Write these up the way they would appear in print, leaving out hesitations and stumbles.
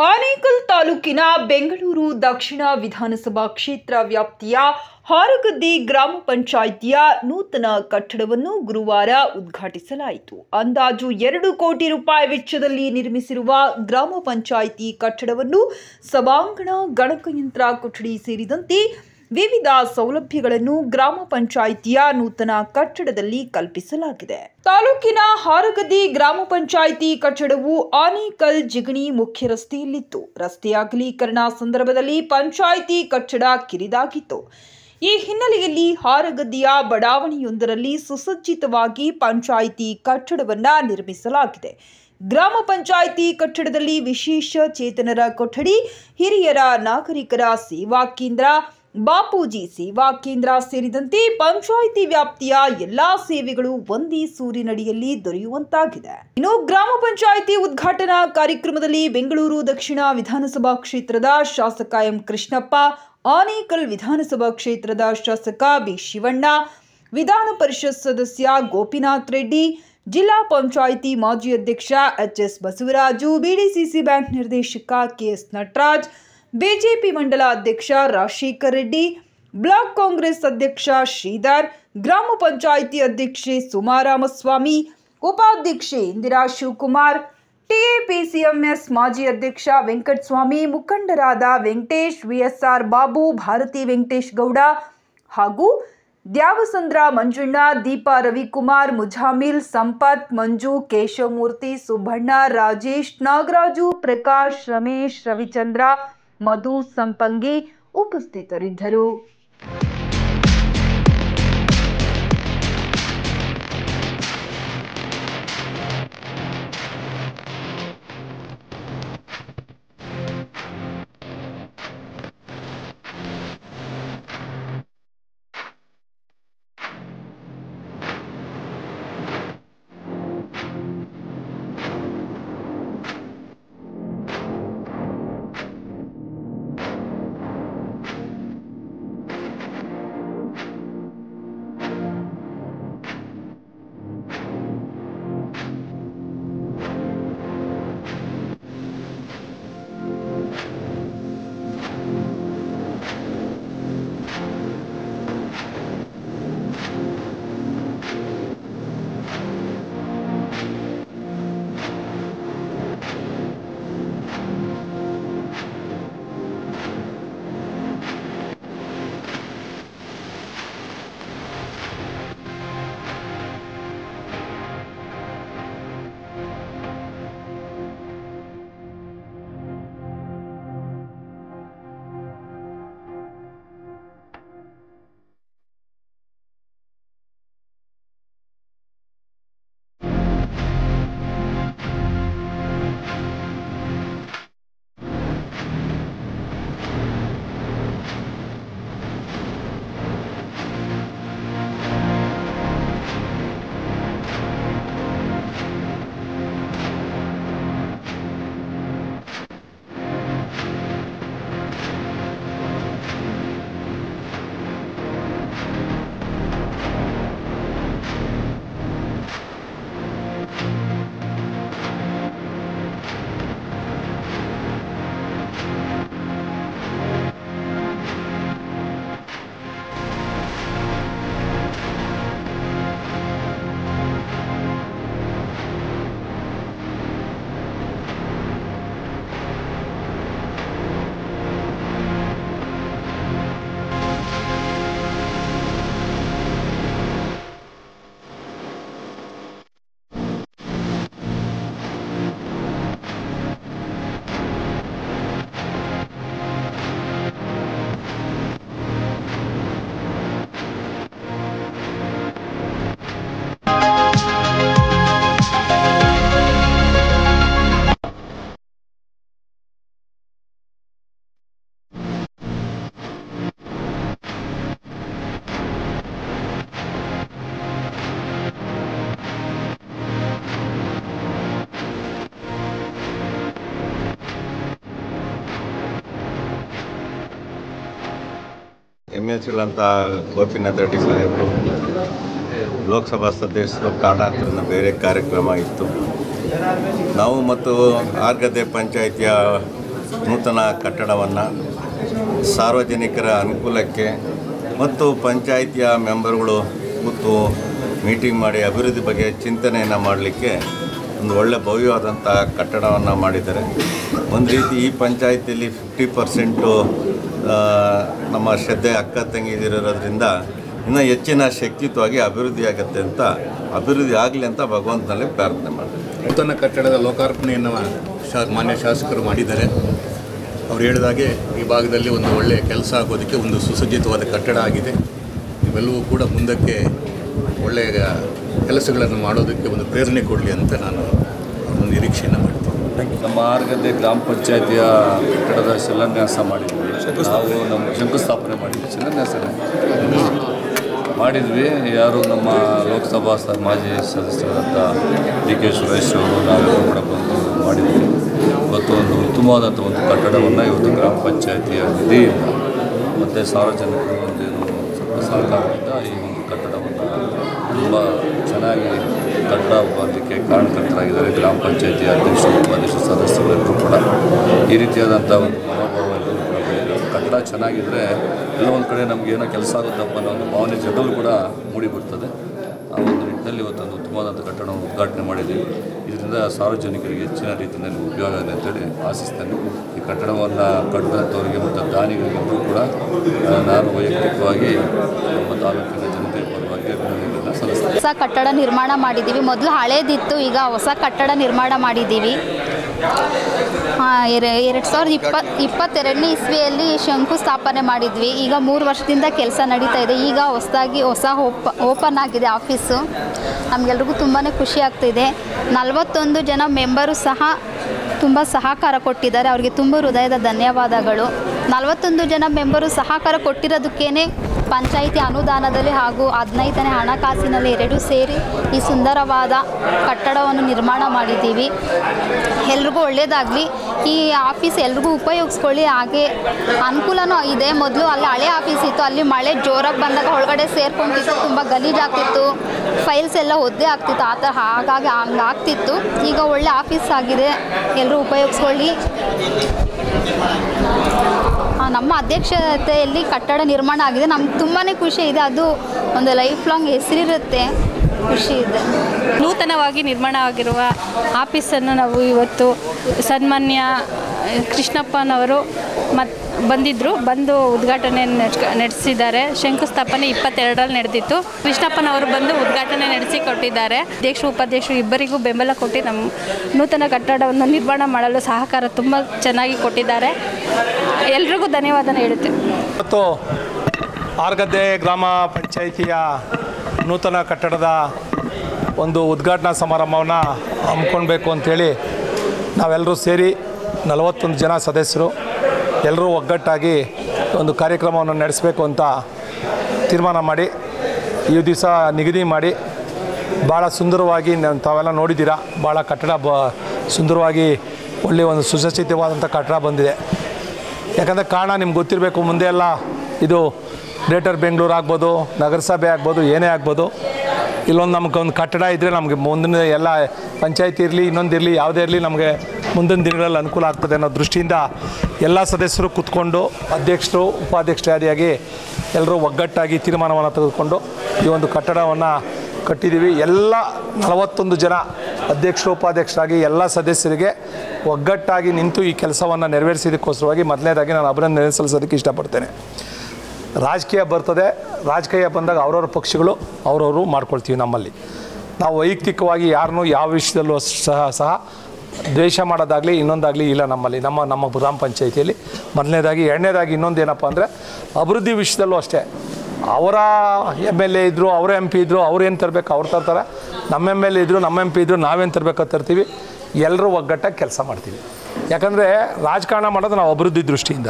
ಆನೇಕಲ್ ತಾಲೂಕಿನ ಬೆಂಗಳೂರು ದಕ್ಷಿಣ ವಿಧಾನಸಭಾ ಕ್ಷೇತ್ರ ವ್ಯಾಪ್ತಿಯ ಹಾರಗದ್ದೆ ಗ್ರಾಮ ಪಂಚಾಯಿತಿಯ ನೂತನ ಕಟ್ಟಡವನ್ನು ಗುರುವಾರ ಉದ್ಘಾಟಿಸಲಾಯಿತು. ಅಂದಾಜು 2 ಕೋಟಿ ರೂಪಾಯಿ ವೆಚ್ಚದಲ್ಲಿ ನಿರ್ಮಿಸಿರುವ ಗ್ರಾಮ ಪಂಚಾಯಿತಿ ಕಟ್ಟಡವನ್ನು ಸಭಾಂಗಣ, ಗಣಕಯಂತ್ರ ಕೊಠಡಿ ಸೇರಿದಂತೆ ವಿವಿಧ ಸೌಲಭ್ಯಗಳನ್ನು ಗ್ರಾಮ ಪಂಚಾಯಿತಿಯ ನೂತನ ಕಟ್ಟಡದಲ್ಲಿ ಕಲ್ಪಿಸಲಾಗಿದೆ. ತಾಲೂಕಿನ ಹಾರಗದ್ದೆ ಗ್ರಾಮ ಪಂಚಾಯಿತಿ ಕಟ್ಟಡವು ಆನೇಕಲ್ ಜಿಗಣಿ ಮುಖ್ಯ ರಸ್ತೆಯಲ್ಲಿತ್ತು. ರಸ್ತೆಯ ಅಗಲೀಕರಣ ಸಂದರ್ಭದಲ್ಲಿ ಪಂಚಾಯಿತಿ ಕಟ್ಟಡ ಕಿರಿದಾಗಿತ್ತು. ಈ ಹಿನ್ನೆಲೆಯಲ್ಲಿ ಹಾರಗದ್ದೆಯ ಬಡಾವಣೆಯೊಂದರಲ್ಲಿ ಸುಸಜ್ಜಿತವಾಗಿ ಪಂಚಾಯಿತಿ ಕಟ್ಟಡವನ್ನು ನಿರ್ಮಿಸಲಾಗಿದೆ. ಗ್ರಾಮ ಪಂಚಾಯಿತಿ ಕಟ್ಟಡದಲ್ಲಿ ವಿಶೇಷ ಚೇತನರ ಕೊಠಡಿ, ಹಿರಿಯರ ನಾಗರಿಕರ ಸೇವಾ ಕೇಂದ್ರ, ಬಾಪೂಜಿ ಸೇವಾ ಕೇಂದ್ರ ಸೇರಿದಂತೆ ಪಂಚಾಯಿತಿ ವ್ಯಾಪ್ತಿಯ ಎಲ್ಲಾ ಸೇವೆಗಳು ಒಂದೇ ಸೂರಿನಡಿಯಲ್ಲಿ ದೊರೆಯುವಂತಾಗಿದೆ. ಇನ್ನು ಗ್ರಾಮ ಪಂಚಾಯಿತಿ ಉದ್ಘಾಟನಾ ಕಾರ್ಯಕ್ರಮದಲ್ಲಿ ಬೆಂಗಳೂರು ದಕ್ಷಿಣ ವಿಧಾನಸಭಾ ಕ್ಷೇತ್ರದ ಶಾಸಕ ಎಂ ಕೃಷ್ಣಪ್ಪ, ಆನೇಕಲ್ ವಿಧಾನಸಭಾ ಕ್ಷೇತ್ರದ ಶಾಸಕ ಬಿ ಶಿವಣ್ಣ, ವಿಧಾನ ಪರಿಷತ್ ಸದಸ್ಯ ಗೋಪಿನಾಥ್ ರೆಡ್ಡಿ, ಜಿಲ್ಲಾ ಪಂಚಾಯಿತಿ ಮಾಜಿ ಅಧ್ಯಕ್ಷ ಎಚ್.ಎಸ್. ಬಸವರಾಜು, ಬಿಡಿಸಿಸಿ ಬ್ಯಾಂಕ್ ನಿರ್ದೇಶಕ ಕೆ.ಎಸ್. ನಟರಾಜ್, ಬಿಜೆಪಿ ಮಂಡಲ ಅಧ್ಯಕ್ಷ ರಾಜಶೇಖರ್ ರೆಡ್ಡಿ, ಬ್ಲಾಕ್ ಕಾಂಗ್ರೆಸ್ ಅಧ್ಯಕ್ಷ ಶ್ರೀಧರ್, ಗ್ರಾಮ ಪಂಚಾಯಿತಿ ಅಧ್ಯಕ್ಷೆ ಸುಮಾ ರಾಮಸ್ವಾಮಿ, ಉಪಾಧ್ಯಕ್ಷೆ ಇಂದಿರಾ ಶಿವಕುಮಾರ್, ಟಿಎಪಿಸಿಎಂಎಸ್ ಮಾಜಿ ಅಧ್ಯಕ್ಷ ವೆಂಕಟಸ್ವಾಮಿ, ಮುಖಂಡರಾದ ವೆಂಕಟೇಶ್, ವಿಎಸ್ಆರ್ ಬಾಬು, ಭಾರತಿ ವೆಂಕಟೇಶ್ ಗೌಡ ಹಾಗೂ ದ್ಯಾವಸಂದ್ರ ಮಂಜಣ್ಣ, ದೀಪಾ ರವಿಕುಮಾರ್, ಮುಜಾಮಿಲ್, ಸಂಪತ್, ಮಂಜು, ಕೇಶವಮೂರ್ತಿ, ಸುಬ್ಬಣ್ಣ, ರಾಜೇಶ್, ನಾಗರಾಜು, ಪ್ರಕಾಶ್, ರಮೇಶ್, ರವಿಚಂದ್ರ, ಮಧು, ಸಂಪಂಗಿ ಉಪಸ್ಥಿತರಿದ್ದರು. MSL ಅಂತ ಗೋಪಿನಾಥ್ ರೆಡ್ಡಿ ಸಾಹೇಬರು ಲೋಕಸಭಾ ಸದಸ್ಯರು ಕಾರಣಾಂತರದಿಂದ ಬೇರೆ ಕಾರ್ಯಕ್ರಮ ಇತ್ತು. ನಾವು ಮತ್ತು ಹಾರಗದ್ದೆ ಪಂಚಾಯಿತಿಯ ನೂತನ ಕಟ್ಟಡವನ್ನು ಸಾರ್ವಜನಿಕರ ಅನುಕೂಲಕ್ಕೆ ಮತ್ತು ಪಂಚಾಯಿತಿಯ ಮೆಂಬರ್ಗಳು ಕೂತು ಮೀಟಿಂಗ್ ಮಾಡಿ ಅಭಿವೃದ್ಧಿ ಬಗ್ಗೆ ಚಿಂತನೆಯನ್ನು ಮಾಡಲಿಕ್ಕೆ ಒಂದು ಒಳ್ಳೆಯ ಭವ್ಯವಾದಂಥ ಕಟ್ಟಡವನ್ನು ಮಾಡಿದ್ದಾರೆ. ಒಂದು ರೀತಿ ಈ ಪಂಚಾಯಿತಿಯಲ್ಲಿ 50% ನಮ್ಮ ಶ್ರದ್ಧೆ ಅಕ್ಕ ತಂಗಿದಿರೋದ್ರಿಂದ ಇನ್ನೂ ಹೆಚ್ಚಿನ ಶಕ್ತಿಯುತವಾಗಿ ಅಭಿವೃದ್ಧಿ ಆಗುತ್ತೆ ಅಂತ, ಅಭಿವೃದ್ಧಿ ಆಗಲಿ ಅಂತ ಭಗವಂತನಲ್ಲಿ ಪ್ರಾರ್ಥನೆ ಮಾಡ್ತಾರೆ. ನೂತನ ಕಟ್ಟಡದ ಲೋಕಾರ್ಪಣೆಯನ್ನು ಮಾನ್ಯ ಶಾಸಕರು ಮಾಡಿದ್ದಾರೆ. ಅವ್ರು ಹೇಳಿದಾಗೆ ಈ ಭಾಗದಲ್ಲಿ ಒಂದು ಒಳ್ಳೆಯ ಕೆಲಸ ಆಗೋದಕ್ಕೆ ಒಂದು ಸುಸಜ್ಜಿತವಾದ ಕಟ್ಟಡ ಆಗಿದೆ. ಇವೆಲ್ಲವೂ ಕೂಡ ಮುಂದಕ್ಕೆ ಒಳ್ಳೆಯ ಕೆಲಸಗಳನ್ನು ಮಾಡೋದಕ್ಕೆ ಒಂದು ಪ್ರೇರಣೆ ಕೊಡಲಿ ಅಂತ ನಾನು ಒಂದು ನಿರೀಕ್ಷೆಯನ್ನು ಮಾಡ್ತೀನಿ. ನಮ್ಮ ಆರ್ಗದ್ದೆ ಗ್ರಾಮ ಪಂಚಾಯಿತಿಯ ಕಟ್ಟಡದ ಶಿಲಾನ್ಯಾಸ ಮಾಡಿದ್ವಿ. ನಾವು ನಮ್ಮ ಶಂಕುಸ್ಥಾಪನೆ ಮಾಡಿದ್ವಿ, ಶಿಲಾನ್ಯಾಸ ಮಾಡಿದ್ವಿ. ಯಾರು ನಮ್ಮ ಲೋಕಸಭಾ ಮಾಜಿ ಸದಸ್ಯರಾದಂಥ DK ಸುರೇಶ್ ಅವರು ನಾವೆಲ್ಲರೂ ಕೂಡ ಬಂದು ಮಾಡಿದ್ವಿ. ಇವತ್ತು ಒಂದು ಉತ್ತಮವಾದಂಥ ಒಂದು ಕಟ್ಟಡವನ್ನು ಇವತ್ತು ಗ್ರಾಮ ಪಂಚಾಯಿತಿಯ ನಿಧಿಯಿಂದ ಮತ್ತು ಸಾರ್ವಜನಿಕರು ಒಂದೇನು ಸ್ವಲ್ಪ ಸಹಕಾರದಿಂದ ಈ ಒಂದು ಕಟ್ಟಡವನ್ನು ತುಂಬ ಚೆನ್ನಾಗಿ ಕಟ್ಟಡ ಬರಲಿಕ್ಕೆ ಕಾರಣಕರ್ತರಾಗಿದ್ದಾರೆ. ಗ್ರಾಮ ಪಂಚಾಯಿತಿಯ ಅಧ್ಯಕ್ಷರು, ಉಪಾಧ್ಯಕ್ಷರು, ಸದಸ್ಯರೆಲ್ಲರೂ ಕೂಡ ಈ ರೀತಿಯಾದಂಥ ಒಂದು ಮನೋಭಾವ ಎಲ್ಲರೂ ಕೂಡ ಬೆಳೆದಿದೆ. ಕಟ್ಟಡ ಚೆನ್ನಾಗಿದ್ದರೆ ಎಲ್ಲ ಒಂದು ಕಡೆ ನಮಗೇನೋ ಕೆಲಸ ಆಗುತ್ತಪ್ಪ ಅನ್ನೋ ಒಂದು ಭಾವನೆ ಜನರಲ್ಲೂ ಕೂಡ ಮೂಡಿಬರ್ತದೆ. ಆ ಒಂದು ನಿಟ್ಟಿನಲ್ಲಿ ಇವತ್ತೊಂದು ಉತ್ತಮವಾದಂಥ ಕಟ್ಟಡವನ್ನು ಉದ್ಘಾಟನೆ ಮಾಡಿದ್ದೀವಿ. ಇದರಿಂದ ಸಾರ್ವಜನಿಕರಿಗೆ ಹೆಚ್ಚಿನ ರೀತಿಯಲ್ಲಿ ಉಪಯೋಗ ಇದೆ ಅಂತೇಳಿ ಆಶಿಸ್ತೇನೆ. ಈ ಕಟ್ಟಡವನ್ನು ಕಟ್ಟಿದಂಥವರಿಗೆ ಮತ್ತು ದಾನಿಗಳಿಗೆಲ್ಲರೂ ಕೂಡ ನಾನು ವೈಯಕ್ತಿಕವಾಗಿ ನಮ್ಮ ತಾಲೂಕಿನ ಜನತೆ ಪರವಾಗಿ ಅಭಿನಂದನೆಗಳನ್ನು ಸಲ್ಲಿಸ್ತೇನೆ. ಹೊಸ ಕಟ್ಟಡ ನಿರ್ಮಾಣ ಮಾಡಿದ್ದೀವಿ. ಮೊದಲು ಹಳೇದಿತ್ತು, ಈಗ ಹೊಸ ಕಟ್ಟಡ ನಿರ್ಮಾಣ ಮಾಡಿದ್ದೀವಿ. 2022ನೇ ಇಸ್ವಿಯಲ್ಲಿ ಶಂಕುಸ್ಥಾಪನೆ ಮಾಡಿದ್ವಿ. ಈಗ 3 ವರ್ಷದಿಂದ ಕೆಲಸ ನಡೀತಾ ಇದೆ. ಈಗ ಹೊಸದಾಗಿ ಓಪನ್ ಆಗಿದೆ ಆಫೀಸು. ನಮಗೆಲ್ರಿಗೂ ತುಂಬಾ ಖುಷಿ ಆಗ್ತಿದೆ. 41 ಜನ ಮೆಂಬರು ಸಹ ತುಂಬ ಸಹಕಾರ ಕೊಟ್ಟಿದ್ದಾರೆ. ಅವರಿಗೆ ತುಂಬ ಹೃದಯದ ಧನ್ಯವಾದಗಳು. 41 ಜನ ಮೆಂಬರು ಸಹಕಾರ ಕೊಟ್ಟಿರೋದಕ್ಕೇ ಪಂಚಾಯಿತಿ ಅನುದಾನದಲ್ಲಿ ಹಾಗೂ 15ನೇ ಹಣಕಾಸಿನಲ್ಲಿ 2 ಸೇರಿ ಈ ಸುಂದರವಾದ ಕಟ್ಟಡವನ್ನು ನಿರ್ಮಾಣ ಮಾಡಿದ್ದೀವಿ. ಎಲ್ರಿಗೂ ಒಳ್ಳೆಯದಾಗಲಿ. ಈ ಆಫೀಸ್ ಎಲ್ರಿಗೂ ಉಪಯೋಗಿಸ್ಕೊಳ್ಳಿ. ಹಾಗೆ ಅನುಕೂಲನೂ ಇದೆ. ಮೊದಲು ಅಲ್ಲಿ ಹಳೆ ಆಫೀಸ್ ಇತ್ತು, ಅಲ್ಲಿ ಮಳೆ ಜೋರಾಗಿ ಬಂದಾಗ ಒಳಗಡೆ ಸೇರ್ಕೊಂತಿತ್ತು, ತುಂಬ ಗಲೀಜಾಗ್ತಿತ್ತು, ಫೈಲ್ಸ್ ಎಲ್ಲ ಒದ್ದೆ ಆಗ್ತಿತ್ತು, ಆ ಥರ ಹಾಗಾಗಿ ಹಂಗಾಗ್ತಿತ್ತು. ಈಗ ಒಳ್ಳೆ ಆಫೀಸ್ ಆಗಿದೆ, ಎಲ್ಲರೂ ಉಪಯೋಗಿಸ್ಕೊಳ್ಳಿ. ನಮ್ಮ ಅಧ್ಯಕ್ಷತೆಯಲ್ಲಿ ಕಟ್ಟಡ ನಿರ್ಮಾಣ ಆಗಿದೆ. ನಮ್ಗೆ ತುಂಬಾ ಖುಷಿ ಇದೆ. ಅದು ಒಂದು ಲೈಫ್ ಲಾಂಗ್ ಹೆಸರಿರುತ್ತೆ, ಖುಷಿ ಇದೆ. ನೂತನವಾಗಿ ನಿರ್ಮಾಣ ಆಗಿರುವ ಆಫೀಸನ್ನು ನಾವು ಇವತ್ತು ಸನ್ಮಾನ್ಯ ಕೃಷ್ಣಪ್ಪನವರು ಬಂದು ಉದ್ಘಾಟನೆ ನಡೆಸಿದ್ದಾರೆ. ಶಂಕುಸ್ಥಾಪನೆ 22ರಲ್ಲಿ ನಡೆದಿತ್ತು. ಕೃಷ್ಣಪ್ಪನವರು ಬಂದು ಉದ್ಘಾಟನೆ ನಡೆಸಿಕೊಟ್ಟಿದ್ದಾರೆ. ಅಧ್ಯಕ್ಷರು, ಉಪಾಧ್ಯಕ್ಷರು ಇಬ್ಬರಿಗೂ ಬೆಂಬಲ ಕೊಟ್ಟು ನಮ್ಮ ನೂತನ ಕಟ್ಟಡವನ್ನು ನಿರ್ಮಾಣ ಮಾಡಲು ಸಹಕಾರ ತುಂಬ ಚೆನ್ನಾಗಿ ಕೊಟ್ಟಿದ್ದಾರೆ. ಎಲ್ರಿಗೂ ಧನ್ಯವಾದ ಹೇಳುತ್ತೇವೆ. ಇವತ್ತು ಆರ್ಗದ್ದೆ ಗ್ರಾಮ ಪಂಚಾಯಿತಿಯ ನೂತನ ಕಟ್ಟಡದ ಒಂದು ಉದ್ಘಾಟನಾ ಸಮಾರಂಭವನ್ನು ಹಮ್ಮಿಕೊಳ್ಬೇಕು ಅಂಥೇಳಿ ನಾವೆಲ್ಲರೂ ಸೇರಿ 41 ಜನ ಸದಸ್ಯರು ಎಲ್ಲರೂ ಒಗ್ಗಟ್ಟಾಗಿ ಒಂದು ಕಾರ್ಯಕ್ರಮವನ್ನು ನಡೆಸಬೇಕು ಅಂತ ತೀರ್ಮಾನ ಮಾಡಿ ಈ ದಿವಸ ನಿಗದಿ ಮಾಡಿ ಭಾಳ ಸುಂದರವಾಗಿ ತಾವೆಲ್ಲ ನೋಡಿದ್ದೀರಾ. ಭಾಳ ಕಟ್ಟಡ ಸುಂದರವಾಗಿ ಒಳ್ಳೆಯ ಒಂದು ಸುಸಜ್ಜಿತವಾದಂಥ ಕಟ್ಟಡ ಬಂದಿದೆ. ಯಾಕಂದರೆ ಕಾರಣ ನಿಮ್ಗೆ ಗೊತ್ತಿರಬೇಕು, ಮುಂದೆ ಎಲ್ಲ ಇದು ಗ್ರೇಟರ್ ಬೆಂಗಳೂರು ಆಗ್ಬೋದು, ನಗರಸಭೆ ಆಗ್ಬೋದು, ಏನೇ ಆಗ್ಬೋದು, ಇಲ್ಲೊಂದು ನಮಗೊಂದು ಕಟ್ಟಡ ಇದ್ದರೆ ನಮಗೆ ಮುಂದಿನ ಎಲ್ಲ ಪಂಚಾಯತಿ ಇರಲಿ, ಇನ್ನೊಂದಿರಲಿ, ಯಾವುದೇ ಇರಲಿ, ನಮಗೆ ಮುಂದಿನ ದಿನಗಳಲ್ಲಿ ಅನುಕೂಲ ಆಗ್ತದೆ ಅನ್ನೋ ದೃಷ್ಟಿಯಿಂದ ಎಲ್ಲ ಸದಸ್ಯರು ಕೂತ್ಕೊಂಡು ಅಧ್ಯಕ್ಷರು, ಉಪಾಧ್ಯಕ್ಷರಾದಿಯಾಗಿ ಎಲ್ಲರೂ ಒಗ್ಗಟ್ಟಾಗಿ ತೀರ್ಮಾನವನ್ನು ತೆಗೆದುಕೊಂಡು ಈ ಒಂದು ಕಟ್ಟಡವನ್ನು ಕಟ್ಟಿದ್ದೀವಿ. ಎಲ್ಲ 41 ಜನ ಅಧ್ಯಕ್ಷರು, ಉಪಾಧ್ಯಕ್ಷರಾಗಿ ಎಲ್ಲ ಸದಸ್ಯರಿಗೆ ಒಗ್ಗಟ್ಟಾಗಿ ನಿಂತು ಈ ಕೆಲಸವನ್ನು ನೆರವೇರಿಸಿದ್ದಕ್ಕೋಸ್ಕರವಾಗಿ ಮೊದಲನೇದಾಗಿ ನಾನು ಅಭಿನಂದನೆ ಸಲ್ಲಿಸೋದಕ್ಕೆ ಇಷ್ಟಪಡ್ತೇನೆ. ರಾಜಕೀಯ ಬರ್ತದೆ, ರಾಜಕೀಯ ಬಂದಾಗ ಅವ್ರವ್ರ ಪಕ್ಷಗಳು ಅವ್ರವರು ಮಾಡ್ಕೊಳ್ತೀವಿ. ನಮ್ಮಲ್ಲಿ ನಾವು ವೈಯಕ್ತಿಕವಾಗಿ ಯಾರನ್ನೂ ಯಾವ ವಿಷಯದಲ್ಲೂ ಸಹ ದ್ವೇಷ ಮಾಡೋದಾಗಲಿ ಇನ್ನೊಂದಾಗಲಿ ಇಲ್ಲ ನಮ್ಮಲ್ಲಿ. ನಮ್ಮ ಗ್ರಾಮ ಪಂಚಾಯಿತಿಯಲ್ಲಿ ಮೊದಲನೇದಾಗಿ. ಎರಡನೇದಾಗಿ ಇನ್ನೊಂದು ಏನಪ್ಪ ಅಂದರೆ ಅಭಿವೃದ್ಧಿ ವಿಷಯದಲ್ಲೂ ಅಷ್ಟೇ. ಅವರ MLA ಇದ್ದರು, ಅವರ MP ಇದ್ದರು, ಅವ್ರು ಏನು ತರಬೇಕು ಅವ್ರು ತರ್ತಾರೆ. ನಮ್ಮ MLA ಇದ್ದರು, ನಮ್ಮ MP ಇದ್ದರು, ನಾವೇನು ತರಬೇಕಂತ ತರ್ತೀವಿ. ಎಲ್ಲರೂ ಒಗ್ಗಟ್ಟಾಗಿ ಕೆಲಸ ಮಾಡ್ತೀವಿ. ಯಾಕಂದರೆ ರಾಜಕಾರಣ ಮಾಡೋದು ನಾವು ಅಭಿವೃದ್ಧಿ ದೃಷ್ಟಿಯಿಂದ,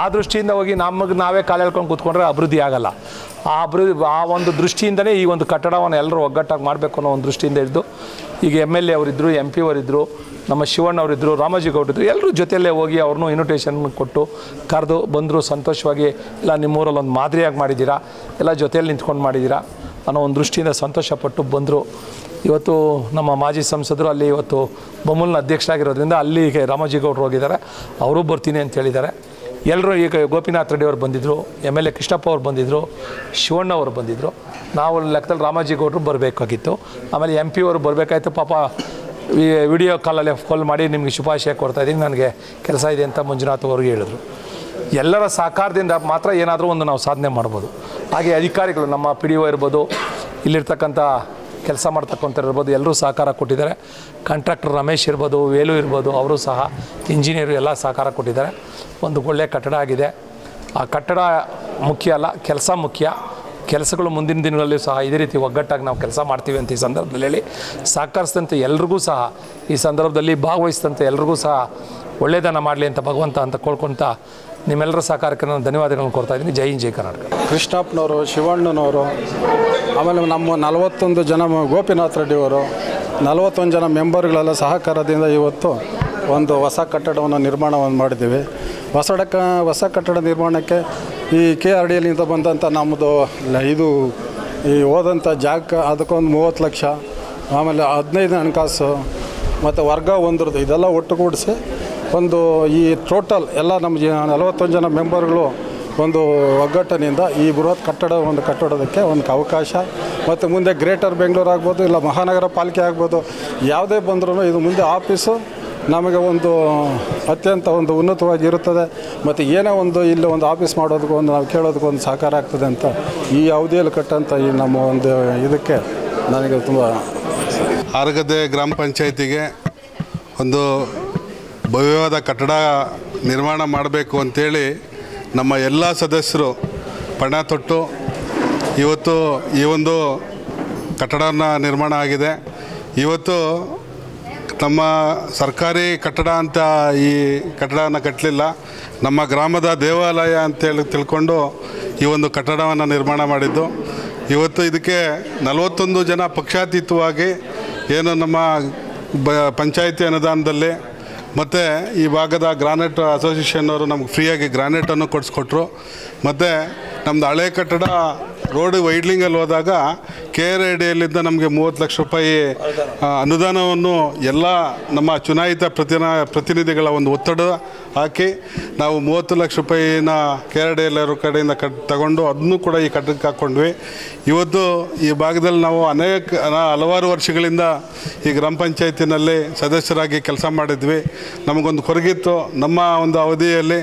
ಆ ದೃಷ್ಟಿಯಿಂದ ಹೋಗಿ ನಮಗೆ ನಾವೇ ಕಾಲು ಎಳ್ಕೊಂಡು ಕೂತ್ಕೊಂಡ್ರೆ ಅಭಿವೃದ್ಧಿ ಆಗಲ್ಲ. ಆ ಒಂದು ದೃಷ್ಟಿಯಿಂದನೇ ಈ ಒಂದು ಕಟ್ಟಡವನ್ನು ಎಲ್ಲರೂ ಒಗ್ಗಟ್ಟಾಗಿ ಮಾಡಬೇಕು ಅನ್ನೋ ಒಂದು ದೃಷ್ಟಿಯಿಂದ ಇದ್ದು ಈಗ MLA ಅವರಿದ್ದರು, MP ಅವರಿದ್ದರು, ನಮ್ಮ ಶಿವಣ್ಣವರಿದ್ದರು, ರಾಮಾಜಿ ಗೌಡ್ರಿದ್ರು, ಎಲ್ಲರೂ ಜೊತೆಯಲ್ಲೇ ಹೋಗಿ ಅವ್ರನ್ನೂ ಇನ್ವಿಟೇಷನ್ ಕೊಟ್ಟು ಕರೆದು ಬಂದರು. ಸಂತೋಷವಾಗಿ ಇಲ್ಲ ನಿಮ್ಮೂರಲ್ಲಿ ಒಂದು ಮಾದರಿಯಾಗಿ ಮಾಡಿದ್ದೀರಾ, ಎಲ್ಲ ಜೊತೆಯಲ್ಲಿ ನಿಂತ್ಕೊಂಡು ಮಾಡಿದ್ದೀರಾ ಅನ್ನೋ ಒಂದು ದೃಷ್ಟಿಯಿಂದ ಸಂತೋಷಪಟ್ಟು ಬಂದರು. ಇವತ್ತು ನಮ್ಮ ಮಾಜಿ ಸಂಸದರು ಅಲ್ಲಿ ಇವತ್ತು ಬೊಮ್ಮಲ್ನ ಅಧ್ಯಕ್ಷರಾಗಿರೋದ್ರಿಂದ ಅಲ್ಲಿಗೆ ರಾಮೋಜಿಗೌಡರು ಹೋಗಿದ್ದಾರೆ, ಅವರು ಬರ್ತೀನಿ ಅಂತ ಹೇಳಿದ್ದಾರೆ. ಎಲ್ಲರೂ ಈಗ ಗೋಪಿನಾಥ್ ರೆಡ್ಡಿ ಅವರು ಬಂದಿದ್ದರು, MLA ಕೃಷ್ಣಪ್ಪ ಅವ್ರು ಬಂದಿದ್ದರು, ಶಿವಣ್ಣ ಅವರು ಬಂದಿದ್ದರು. ನಾವು ಲೆಕ್ಕದಲ್ಲಿ ರಾಮೋಜಿಗೌಡರು ಬರಬೇಕಾಗಿತ್ತು. ಆಮೇಲೆ MP ಅವರು ಬರಬೇಕಾಯ್ತು. ಪಾಪ ವಿಡಿಯೋ ಕಾಲಲ್ಲಿ ಕಾಲ್ ಮಾಡಿ ನಿಮಗೆ ಶುಭಾಶಯ ಕೊಡ್ತಾಯಿದ್ದೀನಿ, ನನಗೆ ಕೆಲಸ ಇದೆ ಅಂತ ಮಂಜುನಾಥ್ ಅವ್ರಿಗೆ ಹೇಳಿದ್ರು. ಎಲ್ಲರ ಸಹಕಾರದಿಂದ ಮಾತ್ರ ಏನಾದರೂ ಒಂದು ನಾವು ಸಾಧನೆ ಮಾಡ್ಬೋದು. ಹಾಗೆ ಅಧಿಕಾರಿಗಳು ನಮ್ಮ PDO ಇರ್ಬೋದು, ಇಲ್ಲಿರ್ತಕ್ಕಂಥ ಕೆಲಸ ಮಾಡ್ತಕ್ಕಂಥವ್ರು ಇರ್ಬೋದು, ಎಲ್ಲರೂ ಸಹಕಾರ ಕೊಟ್ಟಿದ್ದಾರೆ. ಕಾಂಟ್ರಾಕ್ಟರ್ ರಮೇಶ್ ಇರ್ಬೋದು, ವೇಲು ಇರ್ಬೋದು, ಅವರು ಸಹ ಇಂಜಿನಿಯರು ಎಲ್ಲ ಸಹಕಾರ ಕೊಟ್ಟಿದ್ದಾರೆ. ಒಂದು ಒಳ್ಳೆಯ ಕಟ್ಟಡ ಆಗಿದೆ. ಆ ಕಟ್ಟಡ ಮುಖ್ಯ ಅಲ್ಲ, ಕೆಲಸ ಮುಖ್ಯ. ಕೆಲಸಗಳು ಮುಂದಿನ ದಿನಗಳಲ್ಲಿ ಸಹ ಇದೇ ರೀತಿ ಒಗ್ಗಟ್ಟಾಗಿ ನಾವು ಕೆಲಸ ಮಾಡ್ತೀವಿ ಅಂತ ಈ ಸಂದರ್ಭದಲ್ಲಿ ಹೇಳಿ ಸಹಕರಿಸಿದಂತೆ ಎಲ್ರಿಗೂ ಸಹ ಈ ಸಂದರ್ಭದಲ್ಲಿ ಭಾಗವಹಿಸಿದಂತೆ ಎಲ್ರಿಗೂ ಸಹ ಒಳ್ಳೆಯದನ್ನು ಮಾಡಲಿ ಅಂತ ಭಗವಂತ ಅಂತ ಕೋಳ್ಕೊತ ನಿಮ್ಮೆಲ್ಲರ ಸಹಕಾರಕ್ಕೆ ನಾನು ಧನ್ಯವಾದಗಳನ್ನು ಕೊಡ್ತಾ ಇದ್ದೀನಿ. ಜೈ ಹಿಂದ್, ಜೈ ಕರ್ನಾಟಕ. ಕೃಷ್ಣಪ್ಪನವರು, ಶಿವಣ್ಣನವರು, ಆಮೇಲೆ ನಮ್ಮ 41 ಜನ ಗೋಪಿನಾಥ್ ರೆಡ್ಡಿಯವರು, 41 ಜನ ಮೆಂಬರ್ಗಳೆಲ್ಲ ಸಹಕಾರದಿಂದ ಇವತ್ತು ಒಂದು ಹೊಸ ಕಟ್ಟಡವನ್ನು ನಿರ್ಮಾಣವನ್ನು ಮಾಡಿದ್ದೀವಿ. ಹೊಸ ಕಟ್ಟಡ ನಿರ್ಮಾಣಕ್ಕೆ ಈ KRDLನಿಂದ ಬಂದಂಥ ನಮ್ಮದು ಇದು ಈ ಹೋದಂಥ ಜಾಗ ಅದಕ್ಕೊಂದು 30 ಲಕ್ಷ, ಆಮೇಲೆ 15 ಹಣಕಾಸು ಮತ್ತು ವರ್ಗ ಒಂದ್ರದ್ದು ಇದೆಲ್ಲ ಒಟ್ಟುಗೂಡಿಸಿ ಒಂದು ಈ ಟೋಟಲ್ ಎಲ್ಲ ನಮ್ಮ 41 ಜನ ಮೆಂಬರ್ಗಳು ಒಂದು ಒಗ್ಗಟ್ಟಿನಿಂದ ಈ ಬೃಹತ್ ಕಟ್ಟಡೋದಕ್ಕೆ ಒಂದು ಅವಕಾಶ. ಮತ್ತು ಮುಂದೆ ಗ್ರೇಟರ್ ಬೆಂಗಳೂರು ಆಗ್ಬೋದು, ಇಲ್ಲ ಮಹಾನಗರ ಪಾಲಿಕೆ ಆಗ್ಬೋದು, ಯಾವುದೇ ಬಂದರೂ ಇದು ಮುಂದೆ ಆಫೀಸು ನಮಗೆ ಒಂದು ಅತ್ಯಂತ ಒಂದು ಉನ್ನತವಾಗಿರುತ್ತದೆ. ಮತ್ತು ಏನೇ ಒಂದು ಇಲ್ಲಿ ಒಂದು ಆಫೀಸ್ ಮಾಡೋದಕ್ಕೂ ಒಂದು ನಾವು ಕೇಳೋದಕ್ಕೂ ಒಂದು ಸಹಕಾರ ಆಗ್ತದೆ ಅಂತ ಈ ಅವಧಿಯಲ್ಲಿ ಕಟ್ಟಂಥ ಈ ನಮ್ಮ ಒಂದು ಇದಕ್ಕೆ ನನಗೆ ತುಂಬ ಆರಗದ್ದೆ ಗ್ರಾಮ ಪಂಚಾಯತಿಗೆ ಒಂದು ಭವ್ಯವಾದ ಕಟ್ಟಡ ನಿರ್ಮಾಣ ಮಾಡಬೇಕು ಅಂಥೇಳಿ ನಮ್ಮ ಎಲ್ಲ ಸದಸ್ಯರು ಪಣ ತೊಟ್ಟು ಇವತ್ತು ಈ ಒಂದು ಕಟ್ಟಡನ ನಿರ್ಮಾಣ ಆಗಿದೆ. ಇವತ್ತು ನಮ್ಮ ಸರ್ಕಾರಿ ಕಟ್ಟಡ ಅಂತ ಈ ಕಟ್ಟಡನ ಕಟ್ಟಲಿಲ್ಲ, ನಮ್ಮ ಗ್ರಾಮದ ದೇವಾಲಯ ಅಂತೇಳಿ ತಿಳ್ಕೊಂಡು ಈ ಒಂದು ಕಟ್ಟಡವನ್ನು ನಿರ್ಮಾಣ ಮಾಡಿದ್ದು. ಇವತ್ತು ಇದಕ್ಕೆ 41 ಜನ ಪಕ್ಷಾತೀತವಾಗಿ ಏನು ನಮ್ಮ ಪಂಚಾಯಿತಿ ಅನುದಾನದಲ್ಲಿ ಮತ್ತು ಈ ಭಾಗದ ಗ್ರಾನೈಟ್ ಅಸೋಸಿಯೇಷನ್ನವರು ನಮ್ಗೆ ಫ್ರೀಯಾಗಿ ಗ್ರಾನೈಟನ್ನು ಕೊಡಿಸ್ಕೊಟ್ರು. ಮತ್ತು ನಮ್ಮದು ಹಳೆ ಕಟ್ಟಡ ರೋಡ್ ವೈಡ್ಲಿಂಗಲ್ಲಿ ಹೋದಾಗ KRDLಿಂದ ನಮಗೆ 30 ಲಕ್ಷ ರೂಪಾಯಿ ಅನುದಾನವನ್ನು ಎಲ್ಲ ನಮ್ಮ ಚುನಾಯಿತ ಪ್ರತಿನಿಧಿಗಳ ಒಂದು ಒತ್ತಡ ಹಾಕಿ ನಾವು 30 ಲಕ್ಷ ರೂಪಾಯಿನ KRDL ಕಡೆಯಿಂದ ತಗೊಂಡು ಅದನ್ನು ಕೂಡ ಈ ಕಟ್ಟಡಕ್ಕೆ ಹಾಕ್ಕೊಂಡ್ವಿ. ಇವತ್ತು ಈ ಭಾಗದಲ್ಲಿ ನಾವು ಹಲವಾರು ವರ್ಷಗಳಿಂದ ಈ ಗ್ರಾಮ ಪಂಚಾಯತಿನಲ್ಲಿ ಸದಸ್ಯರಾಗಿ ಕೆಲಸ ಮಾಡಿದ್ವಿ. ನಮಗೊಂದು ಕೊರಗಿತ್ತು, ನಮ್ಮ ಒಂದು ಅವಧಿಯಲ್ಲಿ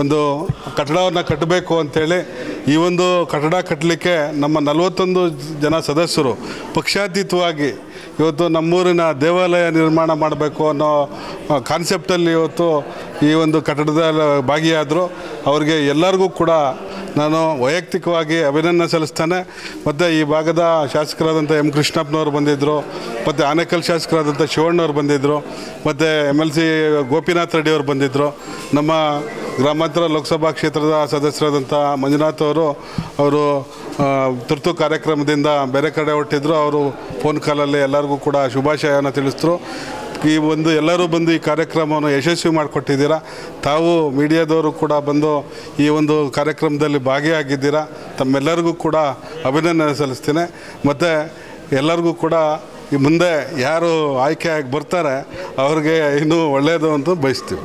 ಒಂದು ಕಟ್ಟಡವನ್ನು ಕಟ್ಟಬೇಕು ಅಂಥೇಳಿ ಈ ಒಂದು ಕಟ್ಟಡ ಕಟ್ಟಲಿಕ್ಕೆ ನಮ್ಮ 41 ಜನ ಸದಸ್ಯರು ಪಕ್ಷಾತೀತವಾಗಿ ಇವತ್ತು ನಮ್ಮೂರಿನ ದೇವಾಲಯ ನಿರ್ಮಾಣ ಮಾಡಬೇಕು ಅನ್ನೋ ಕಾನ್ಸೆಪ್ಟಲ್ಲಿ ಇವತ್ತು ಈ ಒಂದು ಕಟ್ಟಡದಲ್ಲಿ ಭಾಗಿಯಾದರು. ಅವರಿಗೆ ಎಲ್ಲರಿಗೂ ಕೂಡ ನಾನು ವೈಯಕ್ತಿಕವಾಗಿ ಅಭಿನಂದನೆ ಸಲ್ಲಿಸ್ತೇನೆ. ಮತ್ತು ಈ ಭಾಗದ ಶಾಸಕರಾದಂಥ M ಕೃಷ್ಣಪ್ಪನವರು ಬಂದಿದ್ದರು, ಮತ್ತು ಆನೇಕಲ್ ಶಾಸಕರಾದಂಥ ಶಿವಣ್ಣವ್ರು ಬಂದಿದ್ದರು, ಮತ್ತು MLC ಗೋಪಿನಾಥ್ ರೆಡ್ಡಿಯವರು ಬಂದಿದ್ದರು. ನಮ್ಮ ಗ್ರಾಮಾಂತರ ಲೋಕಸಭಾ ಕ್ಷೇತ್ರದ ಸದಸ್ಯರಾದಂಥ ಮಂಜುನಾಥ್ ಅವರು ತುರ್ತು ಕಾರ್ಯಕ್ರಮದಿಂದ ಬೇರೆ ಕಡೆ ಹೊರಟಿದ್ರು. ಅವರು ಫೋನ್ ಕಾಲಲ್ಲಿ ಎಲ್ಲರಿಗೂ ಕೂಡ ಶುಭಾಶಯವನ್ನು ತಿಳಿಸಿದ್ರು. ಈ ಒಂದು ಎಲ್ಲರೂ ಬಂದು ಈ ಕಾರ್ಯಕ್ರಮವನ್ನು ಯಶಸ್ವಿ ಮಾಡಿಕೊಟ್ಟಿದ್ದೀರಾ. ತಾವು ಮೀಡಿಯಾದವರು ಕೂಡ ಬಂದು ಈ ಒಂದು ಕಾರ್ಯಕ್ರಮದಲ್ಲಿ ಭಾಗಿಯಾಗಿದ್ದೀರಾ. ತಮ್ಮೆಲ್ಲರಿಗೂ ಕೂಡ ಅಭಿನಂದನೆ ಸಲ್ಲಿಸ್ತೀನಿ. ಮತ್ತು ಎಲ್ಲರಿಗೂ ಕೂಡ ಈ ಮುಂದೆ ಯಾರು ಆಯ್ಕೆಯಾಗಿ ಬರ್ತಾರೆ ಅವ್ರಿಗೆ ಇನ್ನೂ ಒಳ್ಳೆಯದು ಅಂತ ಬಯಸ್ತೀವಿ.